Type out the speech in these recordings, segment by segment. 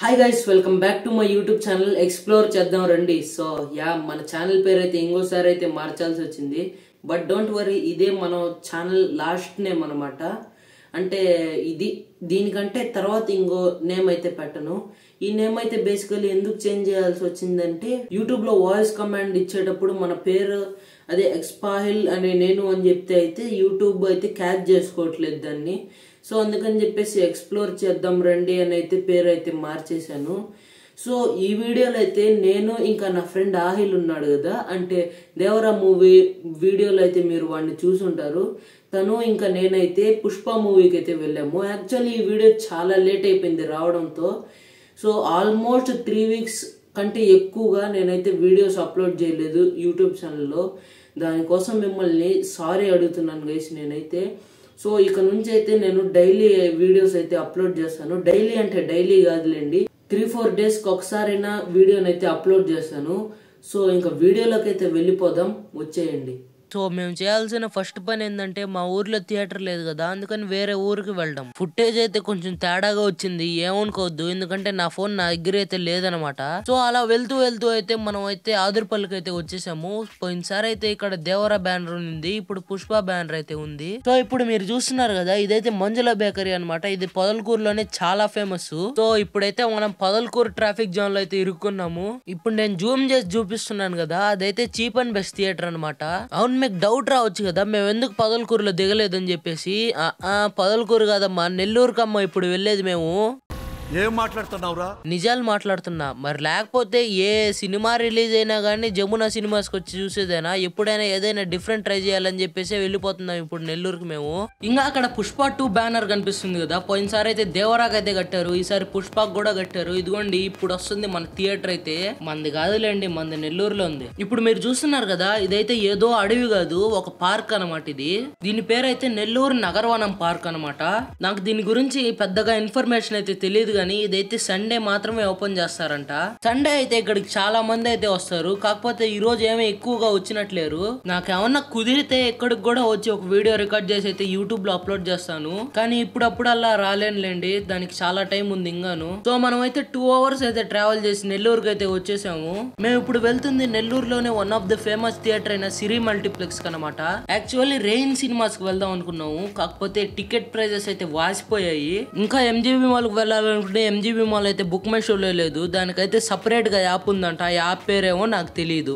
Hi guys, welcome back to my YouTube channel explore చేద్దాం రండి. So మన channel పేరు అయితే ఇంకోసారి అయితే మార్చాల్సి వచ్చింది. బట్ డోంట్ వరీ, ఇదే మన ఛానల్ లాస్ట్ నేమ్ అనమాట. అంటే దీనికంటే తర్వాత ఇంకో నేమ్ అయితే పెట్టను. ఈ నేమ్ అయితే బేసికలీ ఎందుకు చేంజ్ చేయాల్సి వచ్చిందంటే, యూట్యూబ్ లో వాయిస్ కమాండ్ ఇచ్చేటప్పుడు మన పేరు అదే ఎక్స్పాహిల్ అనే నేను అని చెప్తే అయితే యూట్యూబ్ అయితే క్యాచ్ చేసుకోవట్లేదు దాన్ని. సో అందుకని చెప్పేసి ఎక్స్ప్లోర్ చేద్దాం రండి అని అయితే పేరు అయితే మార్చేశాను. సో ఈ వీడియోలో అయితే నేను ఇంకా నా ఫ్రెండ్ ఆహిల్ ఉన్నాడు కదా, అంటే దేవరా మూవీ వీడియోలో అయితే మీరు వాడిని చూసుంటారు. తను ఇంకా నేనైతే పుష్ప మూవీకి అయితే వెళ్ళాము. యాక్చువల్లీ ఈ వీడియో చాలా లేట్ అయిపోయింది రావడంతో. సో ఆల్మోస్ట్ 3 weeks కంటే ఎక్కువగా నేనైతే వీడియోస్ అప్లోడ్ చేయలేదు యూట్యూబ్ ఛానల్లో. దానికోసం మిమ్మల్ని సారీ అడుగుతున్నాను గైస్ నేనైతే. సో ఇక నుంచి అయితే నేను డైలీ వీడియోస్ అయితే అప్లోడ్ చేస్తాను. డైలీ అంటే డైలీ కాదులేండి, 3-4 daysకి ఒకసారైనా వీడియోనైతే అప్లోడ్ చేస్తాను. సో ఇంకా వీడియోలోకి అయితే వెళ్ళిపోదాం, వచ్చేయండి. సో మేము చేయాల్సిన ఫస్ట్ పని ఏంటంటే, మా ఊర్లో థియేటర్ లేదు కదా, అందుకని వేరే ఊరికి వెళ్ళడం. ఫుటేజ్ అయితే కొంచెం తేడాగా వచ్చింది, ఏమనుకోవద్దు, ఎందుకంటే నా ఫోన్ నా దగ్గర అయితే లేదనమాట. సో అలా వెళ్తూ వెళ్తూ అయితే మనం అయితే ఆదుర్పల్లికి అయితే వచ్చేసాము. పోయినసారి అయితే ఇక్కడ దేవరా బ్యానర్ ఉంది, ఇప్పుడు పుష్ప బ్యానర్ అయితే ఉంది. సో ఇప్పుడు మీరు చూస్తున్నారు కదా, ఇదైతే మంజుల బేకరీ అనమాట. ఇది పొదలకూరులోనే చాలా ఫేమస్. సో ఇప్పుడైతే మనం పొదలకూరు ట్రాఫిక్ జామ్ లో అయితే ఇరుక్కున్నాము. ఇప్పుడు నేను జూమ్ చేసి చూపిస్తున్నాను కదా, అదైతే చీప్ అండ్ బెస్ట్ థియేటర్ అనమాట. అవును, మీకు డౌట్ రావచ్చు కదా మేము ఎందుకు పొదలకూరులో దిగలేదని చెప్పేసి. పొదలకూరు కాదమ్మా, నెల్లూరుకమ్మా ఇప్పుడు వెళ్ళేది మేము. ఏం మాట్లాడుతున్నావురా? నిజాలు మాట్లాడుతున్నా. మరి లేకపోతే ఏ సినిమా రిలీజ్ అయినా కానీ జమునా సినిమాస్కి వచ్చి చూసేదేనా? ఎప్పుడైనా ఏదైనా డిఫరెంట్ ట్రై చేయాలని చెప్పేసి వెళ్ళిపోతున్నాం ఇప్పుడు నెల్లూరుకి మేము. ఇంకా అక్కడ పుష్ప 2 బ్యానర్ కనిపిస్తుంది కదా, పోయినసారి అయితే దేవరాకి అయితే కట్టారు, ఈసారి పుష్పకు కూడా కట్టారు. ఇదిగోండి ఇప్పుడు వస్తుంది మన థియేటర్ అయితే. మంది కాదులేండి, మంది నెల్లూరులో ఉంది. ఇప్పుడు మీరు చూస్తున్నారు కదా, ఇదైతే ఏదో అడవి కాదు, ఒక పార్క్ అనమాట. దీని పేరు అయితే నెల్లూరు నగరవనం పార్క్ అనమాట. నాకు దీని గురించి పెద్దగా ఇన్ఫర్మేషన్ అయితే తెలియదు, కానీ ఇదైతే సండే మాత్రమే ఓపెన్ చేస్తారంట. సండే అయితే ఇక్కడికి చాలా మంది అయితే వస్తారు, కాకపోతే ఈ రోజు ఏమీ ఎక్కువగా వచ్చినట్లేరు. నాకేమన్నా కుదిరితే ఇక్కడికి కూడా వచ్చి ఒక వీడియో రికార్డ్ చేసి అయితే యూట్యూబ్ లో అప్లోడ్ చేస్తాను, కానీ ఇప్పుడు అలా రాలేనులేండి, దానికి చాలా టైం ఉంది ఇంగాను. సో మనం అయితే 2 hours అయితే ట్రావెల్ చేసి నెల్లూరుకి అయితే వచ్చేసాము. మేము ఇప్పుడు వెళ్తుంది నెల్లూరులోనే one of the famous theatre అయిన సిరి మల్టీప్లెక్స్ అనమాట. యాక్చువల్లీ రెయిన్ సినిమాస్ కి వెళ్దాం అనుకున్నాము, కాకపోతే టికెట్ ప్రైజెస్ అయితే వాసిపోయాయి. ఇంకా ఎంజీబీ మాల్ కి వెళ్ళాలనుకుంటే ఎంజీబీ మాల్ అయితే బుక్ మై షోలో లేదు, దానికైతే సపరేట్ గా యాప్ ఉందంట. ఆ యాప్ పేరేమో నాకు తెలియదు.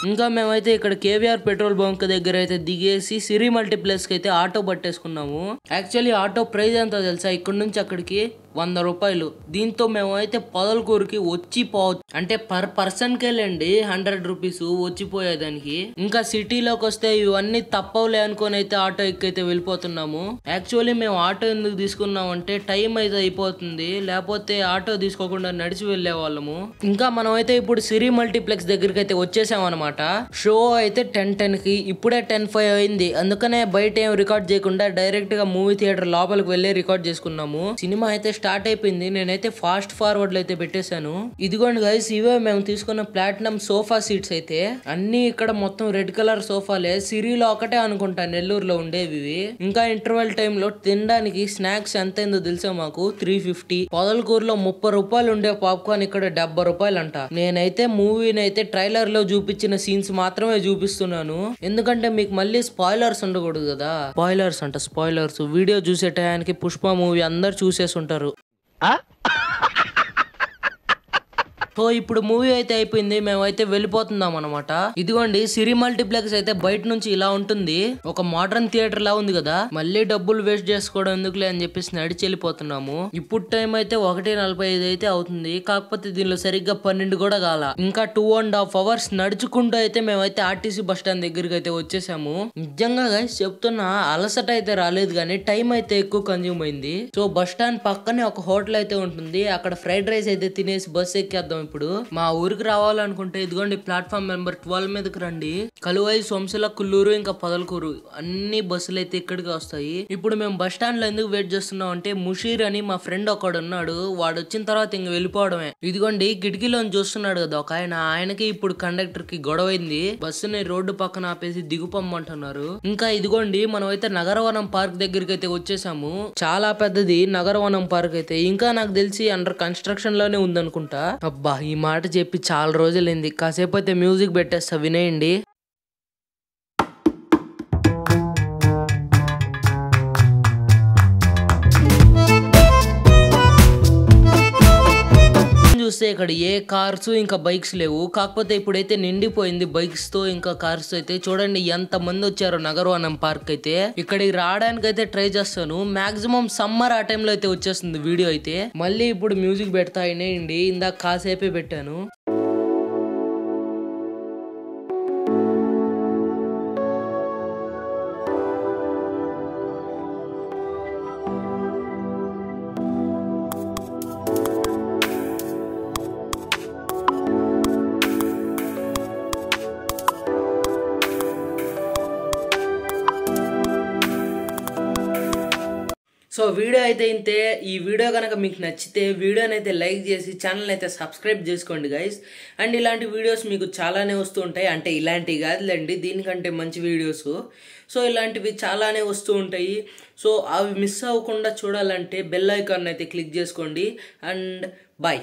ఇంకా మేమైతే ఇక్కడ కేవీఆర్ పెట్రోల్ బంక్ దగ్గర అయితే దిగేసి సిరి మల్టీప్లెక్స్ కి అయితే ఆటో పట్టేసుకున్నాము. యాక్చువల్లీ ఆటో ప్రైస్ ఎంతో తెలుసా? ఇక్కడ నుంచి అక్కడికి 100 రూపాయలు. దీంతో మేము అయితే పొదలకూరుకి వచ్చిపోవచ్చు, అంటే పర్ పర్సన్ కెళ్ళండి 100 రూపీస్ వచ్చిపోయేదానికి. ఇంకా సిటీలోకి వస్తే ఇవన్నీ తప్పవులే అనుకొని అయితే ఆటో ఎక్కైతే వెళ్ళిపోతున్నాము. యాక్చువల్లీ మేము ఆటో ఎందుకు తీసుకున్నాం అంటే, టైం అయితే అయిపోతుంది, లేకపోతే ఆటో తీసుకోకుండా నడిచి వెళ్లే వాళ్ళము. ఇంకా మనం అయితే ఇప్పుడు సిరి మల్టీప్లెక్స్ దగ్గరికి అయితే వచ్చేసాం అనమాట. షో అయితే 10:10కి, ఇప్పుడే 10:05 అయింది. అందుకనే బయట ఏం రికార్డ్ చేయకుండా డైరెక్ట్ గా మూవీ థియేటర్ లోపలికి వెళ్ళి రికార్డ్ చేసుకున్నాము. సినిమా అయితే స్టార్ట్ అయిపోయింది. నేనైతే ఫాస్ట్ ఫార్వర్డ్ లో అయితే పెట్టేశాను. ఇదిగోండి గైస్, ఇవే మేము తీసుకున్న ప్లాటినం సోఫా సీట్స్ అయితే. అన్ని ఇక్కడ మొత్తం రెడ్ కలర్ సోఫాలే. సిరిలో ఒకటే అనుకుంటా నెల్లూరులో ఉండేవి. ఇంకా ఇంటర్వెల్ టైమ్ లో తినడానికి స్నాక్స్ ఎంత అయిందో తెలుసా మాకు? 350. పొదలకూరులో 30 రూపాయలు ఉండే పాప్కార్న్ ఇక్కడ 70 రూపాయలు అంట. నేనైతే మూవీని అయితే ట్రైలర్ లో చూపించిన సీన్స్ మాత్రమే చూపిస్తున్నాను, ఎందుకంటే మీకు మళ్ళీ స్పాయిలర్స్ ఉండకూడదు కదా. స్పాయిలర్స్ వీడియో చూసే టయానికి పుష్ప మూవీ అందరు చూసేసి ఉంటారు. సో ఇప్పుడు మూవీ అయితే అయిపోయింది, మేమైతే వెళ్ళిపోతున్నాం అనమాట. ఇదిగోండి సిరి మల్టీప్లెక్స్ అయితే బయట నుంచి ఇలా ఉంటుంది, ఒక మోడర్న్ థియేటర్ లా ఉంది కదా. మళ్ళీ డబ్బులు వేస్ట్ చేసుకోవడం ఎందుకులే అని చెప్పేసి నడిచి వెళ్ళిపోతున్నాము. ఇప్పుడు టైం అయితే 1:45 అయితే అవుతుంది, కాకపోతే దీనిలో సరిగ్గా 12 కూడా కాల. ఇంకా 2.5 hours నడుచుకుంటూ అయితే మేమైతే ఆర్టీసీ బస్ స్టాండ్ దగ్గరికి అయితే వచ్చేసాము. నిజంగా గైస్ చెప్తున్నా, అలసట అయితే రాలేదు, కానీ టైం అయితే ఎక్కువ కన్జ్యూమ్ అయింది. సో బస్ స్టాండ్ పక్కనే ఒక హోటల్ అయితే ఉంటుంది, అక్కడ ఫ్రైడ్ రైస్ అయితే తినేసి బస్ ఎక్కేద్దాం ఇప్పుడు. మా ఊరికి రావాలనుకుంటే ఇదిగోండి ప్లాట్ఫామ్ నెంబర్ 12 మీదకి రండి. కలువాయి, సోమశిల, కుల్లూరు ఇంకా పొదలకూరు అన్ని బస్సులు అయితే ఇక్కడికి వస్తాయి. ఇప్పుడు మేము బస్ స్టాండ్ లో ఎందుకు వెయిట్ చేస్తున్నాం అంటే ముషీర్ అని మా ఫ్రెండ్ ఒకడు ఉన్నాడు, వాడు వచ్చిన తర్వాత ఇంక వెళ్ళిపోవడమే. ఇదిగోండి కిటికీలో చూస్తున్నాడు కదా ఒక ఆయనకి ఇప్పుడు కండక్టర్ కి గొడవైంది, బస్సుని రోడ్డు పక్కన ఆపేసి దిగుపమ్మంటున్నారు. ఇంకా ఇదిగోండి మనం అయితే నగరవనం పార్క్ దగ్గరికి అయితే వచ్చేసాము. చాలా పెద్దది నగరవనం పార్క్ అయితే. ఇంకా నాకు తెలిసి అండర్ కన్స్ట్రక్షన్ లోనే ఉందనుకుంటా. అబ్బా ఈ మాట చెప్పి చాలా రోజులైంది. కాసేపు అయితే మ్యూజిక్ పెట్టేస్తా, వినేయండి. చూస్తే ఇక్కడ ఏ కార్స్ ఇంకా బైక్స్ లేవు, కాకపోతే ఇప్పుడైతే నిండిపోయింది బైక్స్ తో ఇంకా కార్స్ అయితే. చూడండి ఎంత మంది వచ్చారో నగరవనం పార్క్ అయితే. ఇక్కడికి రావడానికి అయితే ట్రై చేస్తాను, మాక్సిమం సమ్మర్ ఆ టైంలో అయితే వచ్చేస్తుంది వీడియో అయితే. మళ్ళీ ఇప్పుడు మ్యూజిక్ పెడతా వినేయండి, ఇందాక కాసేపే పెట్టాను. సో వీడియో అయితే ఇంతే. ఈ వీడియో కనుక మీకు నచ్చితే వీడియోని అయితే లైక్ చేసి ఛానల్ అయితే సబ్స్క్రైబ్ చేసుకోండి గైస్. అండ్ ఇలాంటి వీడియోస్ మీకు చాలానే వస్తూ ఉంటాయి, అంటే ఇలాంటివి కాదులేండి, దీనికంటే మంచి వీడియోస్. సో ఇలాంటివి చాలానే వస్తూ ఉంటాయి. సో అవి మిస్ అవ్వకుండా చూడాలంటే బెల్ ఐకాన్ అయితే క్లిక్ చేసుకోండి. And bye.